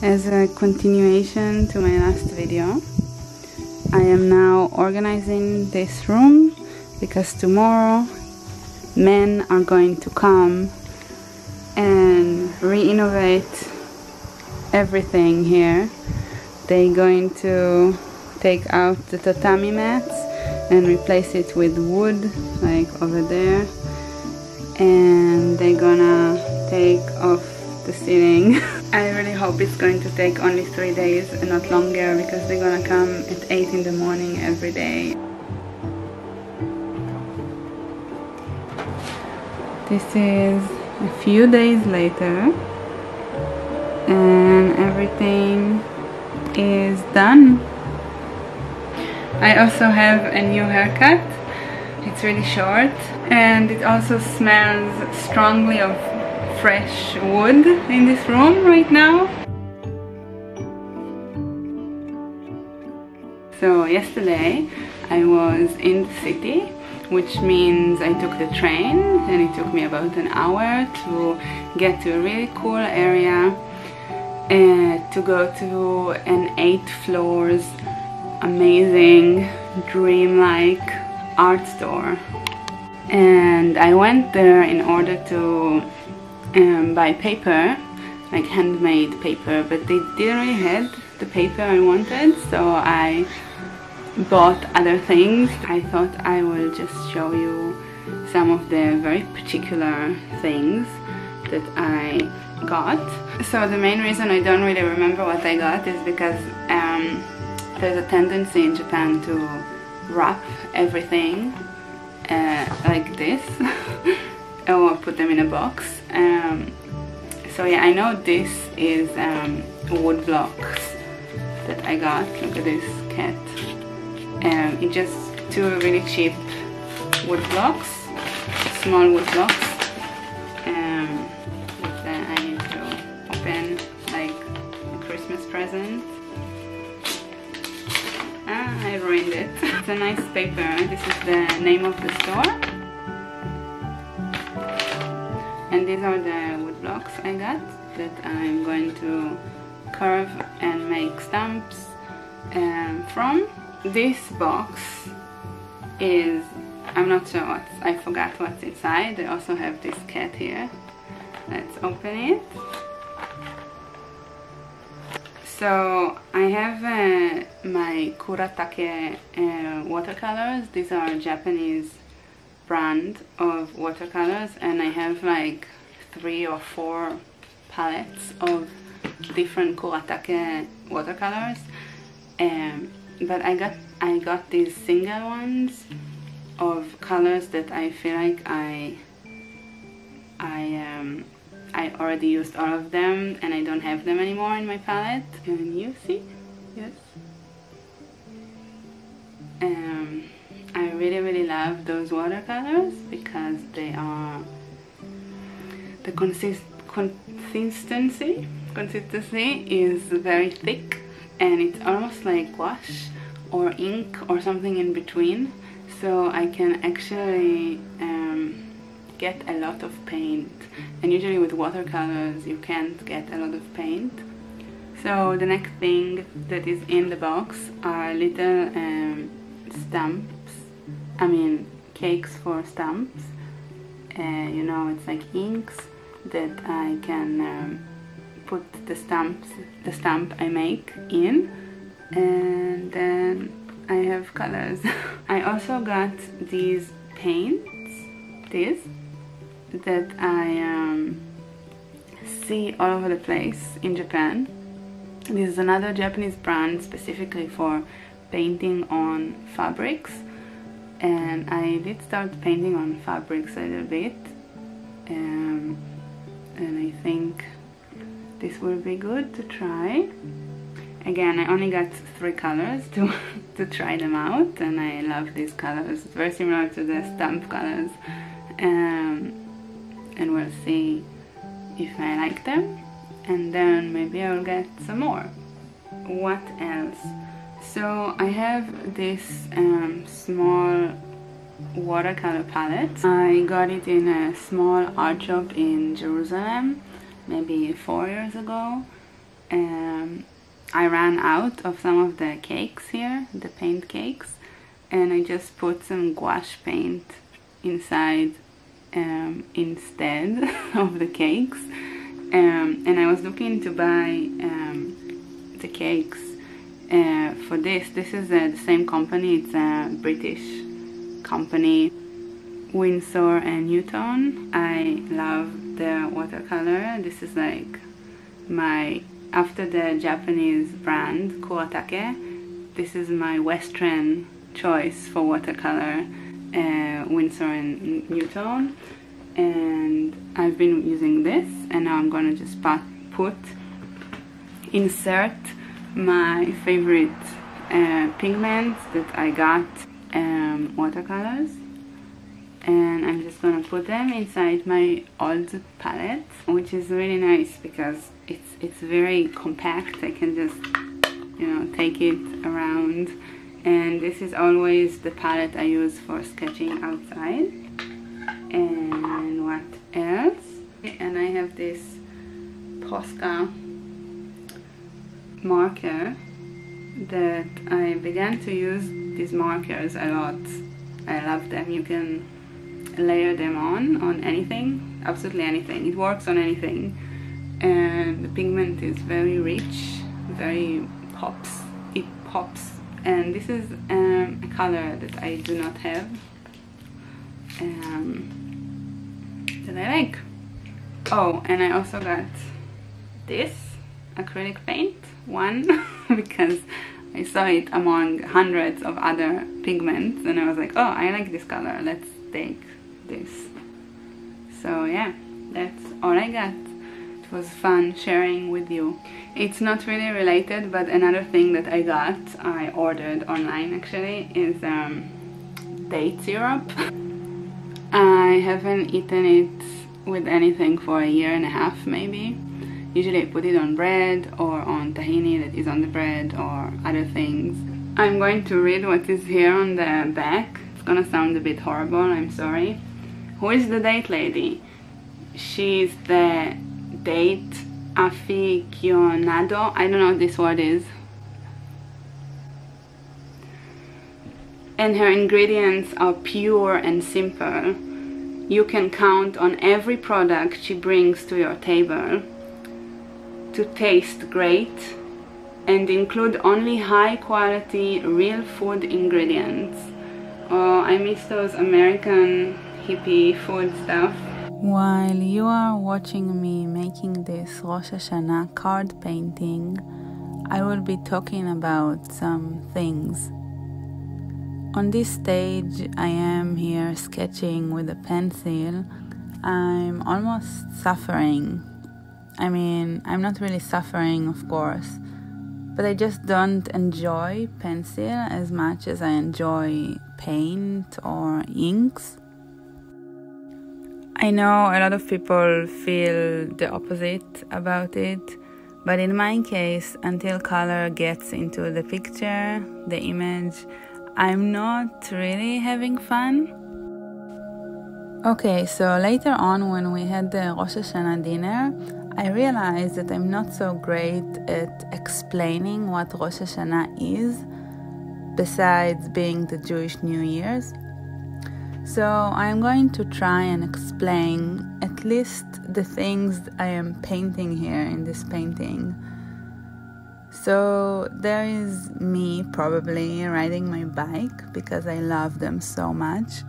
As a continuation to my last video, I am now organizing this room because tomorrow men are going to come and re-innovate everything here. They're going to take out the tatami mats and replace it with wood, like over there, and they're gonna take off the ceiling. I really hope it's going to take only 3 days and not longer, because they're gonna come at 8 in the morning every day. This is a few days later and everything is done. I also have a new haircut. It's really short and it also smells strongly of fresh wood in this room right now. So yesterday I was in the city, which means I took the train and it took me about an hour to get to a really cool area to go to an 8 floors amazing dreamlike art store. And I went there in order to buy paper, like handmade paper, but they didn't really have the paper I wanted, so I bought other things. I thought I will just show you some of the very particular things that I got. So the main reason I don't really remember what I got is because there's a tendency in Japan to wrap everything like this or put them in a box. So yeah, I know this is wood blocks that I got. Look at this cat. It's just 2 really cheap wood blocks, small wood blocks that I need to open like a Christmas present. I ruined it. It's a nice paper. This is the name of the store. And these are the wood blocks I got that I'm going to carve and make stamps from. This box is, I'm not sure what, I forgot what's inside. I also have this cat here. Let's open it. So I have my Kuratake watercolors. These are a Japanese brand of watercolors, and I have like 3 or 4 palettes of different Kuratake watercolors. But I got these single ones of colors that I feel like I already used all of them and I don't have them anymore in my palette. Can you see? Yes. I really love those watercolors because they are, the consistency is very thick and it's almost like gouache or ink or something in between, so I can actually get a lot of paint, and usually with watercolors you can't get a lot of paint. So the next thing that is in the box are little stamps, I mean cakes for stamps. You know, it's like inks that I can put the stamp I make in, and then I have colors. I also got these paints, that I see all over the place in Japan. This is another Japanese brand specifically for painting on fabrics, and I did start painting on fabrics a little bit, and I think this will be good to try. Again, I only got 3 colors to try them out, and I love these colors. It's very similar to the stamp colors, and we'll see if I like them, and then maybe I'll get some more. What else? So I have this small watercolor palette. I got it in a small art shop in Jerusalem maybe 4 years ago, I ran out of some of the cakes here, the paint cakes, and I just put some gouache paint inside instead of the cakes. And I was looking to buy the cakes for this. This is the same company, it's a British company, Winsor and Newton. I love their watercolor. This is like my, after the Japanese brand Kuretake, this is my Western choice for watercolor, Winsor and Newton. And I've been using this, and now I'm gonna just insert my favorite pigments that I got, watercolors, and I'm just gonna put them inside my old palette, which is really nice because it's very compact. I can just, you know, take it around, and this is always the palette I use for sketching outside. And what else? And I have this Posca marker that I began to use these markers a lot. I love them. You can layer them on anything, absolutely anything. It works on anything, and the pigment is very rich, very pops. It pops, and this is a color that I do not have, that I like. Oh, and I also got this acrylic paint one because I saw it among hundreds of other pigments, and I was like, oh, I like this color, let's take this. So yeah, that's all I got. It was fun sharing with you. It's not really related, but another thing that I ordered online actually, is date syrup. I haven't eaten it with anything for a year and a half maybe. Usually I put it on bread or on tahini that is on the bread or other things. I'm going to read what is here on the back. It's gonna sound a bit horrible, I'm sorry. Who is the date lady? She's the date aficionado. I don't know what this word is. And her ingredients are pure and simple. You can count on every product she brings to your table to taste great and include only high quality real food ingredients. Oh, I miss those American hippie food stuff. While you are watching me making this Rosh Hashanah card painting, I will be talking about some things. On this stage, I am here sketching with a pencil. I'm almost suffering. I mean, I'm not really suffering, of course, but I just don't enjoy pencil as much as I enjoy paint or inks. I know a lot of people feel the opposite about it, but in my case, until color gets into the picture, the image, I'm not really having fun. Okay, so later on when we had the Rosh Hashanah dinner, I realized that I'm not so great at explaining what Rosh Hashanah is, besides being the Jewish New Year's. So I'm going to try and explain at least the things I am painting here in this painting. So there is me probably riding my bike because I love them so much.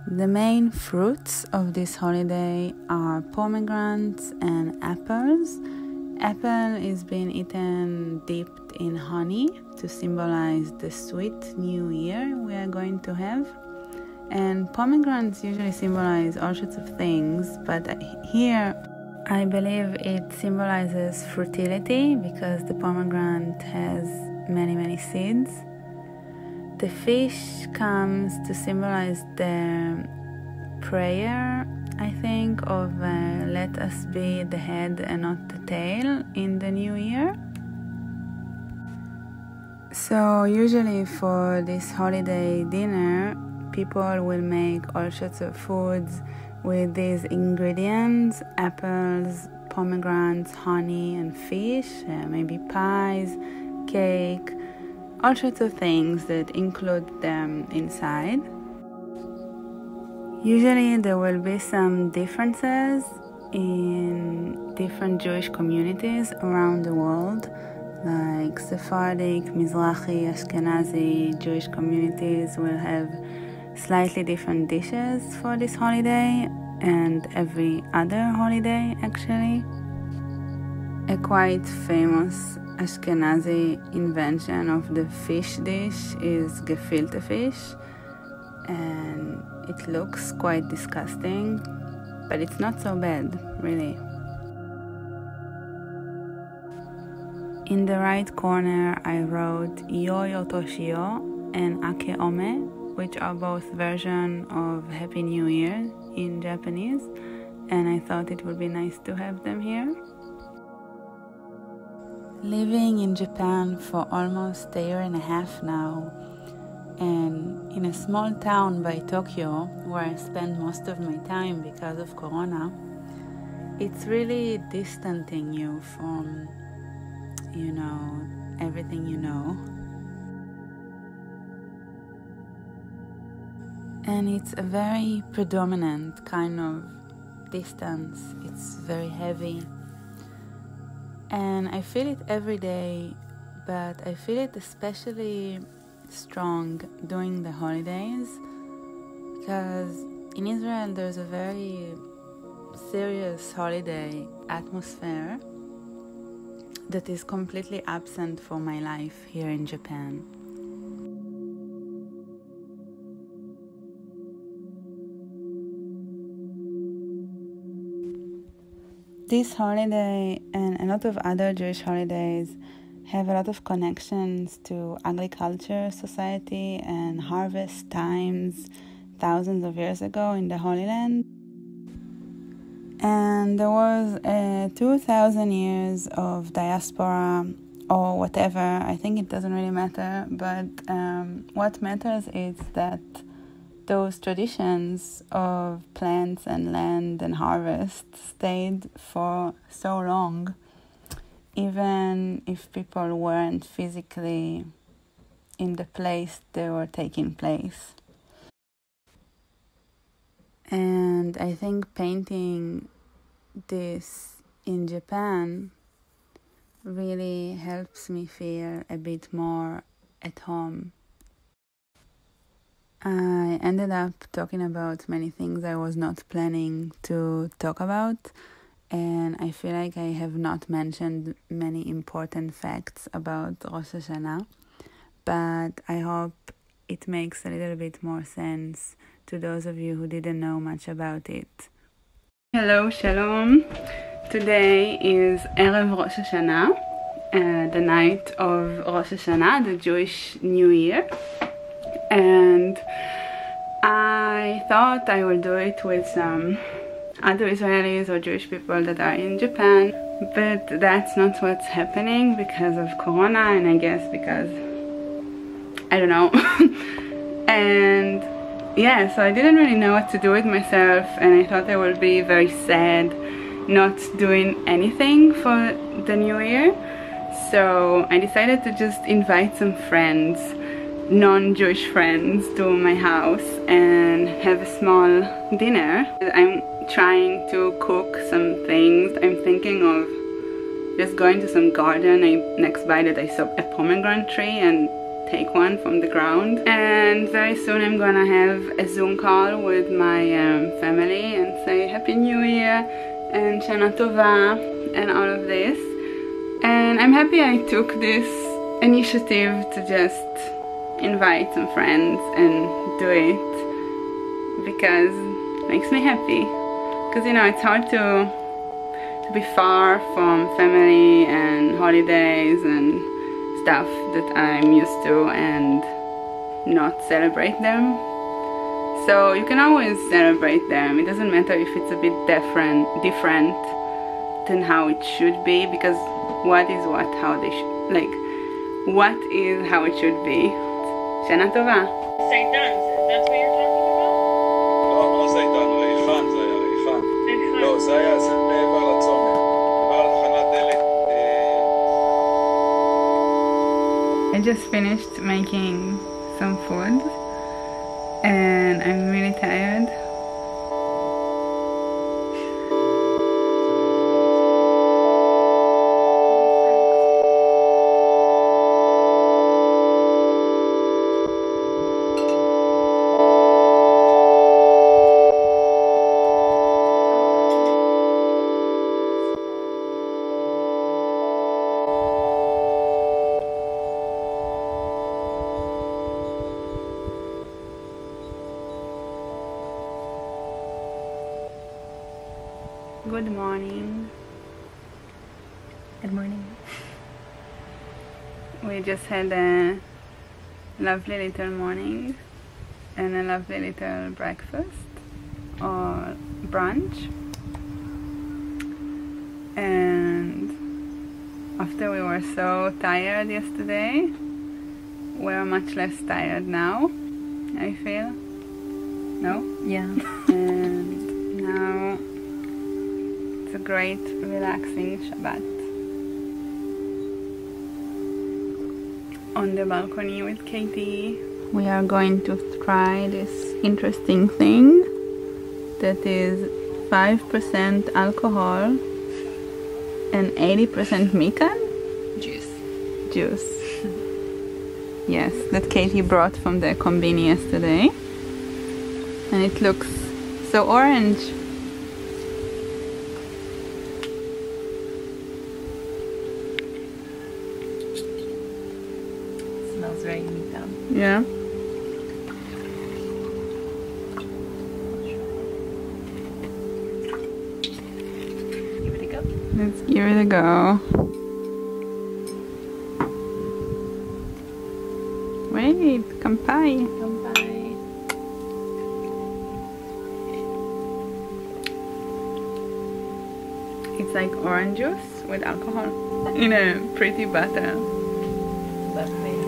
The main fruits of this holiday are pomegranates and apples. Apple is being eaten dipped in honey to symbolize the sweet new year we are going to have. And pomegranates usually symbolize all sorts of things, but here I believe it symbolizes fertility because the pomegranate has many seeds. The fish comes to symbolize the prayer, I think, of let us be the head and not the tail in the new year. So usually for this holiday dinner, people will make all sorts of foods with these ingredients: apples, pomegranates, honey, and fish, maybe pies, cake, all sorts of things that include them inside. Usually there will be some differences in different Jewish communities around the world, like Sephardic, Mizrahi, Ashkenazi Jewish communities will have slightly different dishes for this holiday and every other holiday actually. A quite famous Ashkenazi invention of the fish dish is gefilte fish, and it looks quite disgusting, but it's not so bad, really. In the right corner I wrote Yo Yo Toshio and Ake Ome, which are both versions of Happy New Year in Japanese, and I thought it would be nice to have them here. Living in Japan for almost a year and a half now, and in a small town by Tokyo, where I spend most of my time because of Corona, it's really distancing you from, everything you know. And it's a very predominant kind of distance. It's very heavy. And I feel it every day, but I feel it especially strong during the holidays, because in Israel there's a very serious holiday atmosphere that is completely absent from my life here in Japan. This holiday and a lot of other Jewish holidays have a lot of connections to agriculture, society, and harvest times thousands of years ago in the Holy Land. And there was 2,000 years of diaspora or whatever. I think it doesn't really matter, but what matters is that those traditions of plants and land and harvest stayed for so long, even if people weren't physically in the place they were taking place. And I think painting this in Japan really helps me feel a bit more at home. I ended up talking about many things I was not planning to talk about, and I feel like I have not mentioned many important facts about Rosh Hashanah, but I hope it makes a little bit more sense to those of you who didn't know much about it. Hello, Shalom. Today is Erev Rosh Hashanah, the night of Rosh Hashanah, the Jewish New Year. And I thought I would do it with some other Israelis or Jewish people that are in Japan, but that's not what's happening because of Corona, and I guess because I don't know. And yeah, so I didn't really know what to do with myself, and I thought I would be very sad not doing anything for the new year. So I decided to just invite some friends, non-Jewish friends, to my house and have a small dinner. I'm trying to cook some things. I'm thinking of just going to some garden next by that I saw a pomegranate tree and take one from the ground. And very soon I'm gonna have a Zoom call with my family and say Happy New Year and Shana Tova and all of this. And I'm happy I took this initiative to just invite some friends and do it, because it makes me happy. Because it's hard to be far from family and holidays and stuff that I'm used to and not celebrate them. So you can always celebrate them. It doesn't matter if it's a bit different than how it should be, because what is what, how they should, like, what is how it should be. Shana Tova. Seitan, that's what you're talking about? לא, לא סייטן, ריחן זה היה, ריחן. לא, זה היה מעבר לצומת. I just finished making some food and I'm really tired. Good morning. Good morning. We just had a lovely little morning and a lovely little breakfast or brunch, and after we were so tired yesterday, we're much less tired now, I feel. No? Yeah. And now it's a great relaxing Shabbat on the balcony with Katie. We are going to try this interesting thing that is 5% alcohol and 80% mikan juice. Yes, that Katie brought from the combini yesterday, and it looks so orange. Smells very mikan. Yeah. Give it a go. Let's give it a go. Wait, kampai. Kampai. It's like orange juice with alcohol in a pretty butter. Lovely.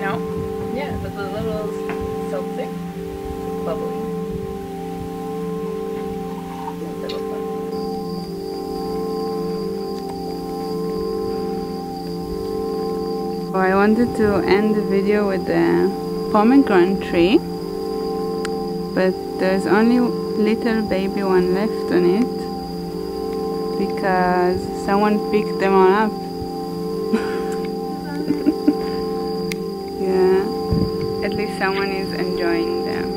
No? Yeah, but the little salty, bubbly. A little fun. I wanted to end the video with the pomegranate tree, but there's only little baby one left on it because someone picked them all up. Yeah, at least someone is enjoying them.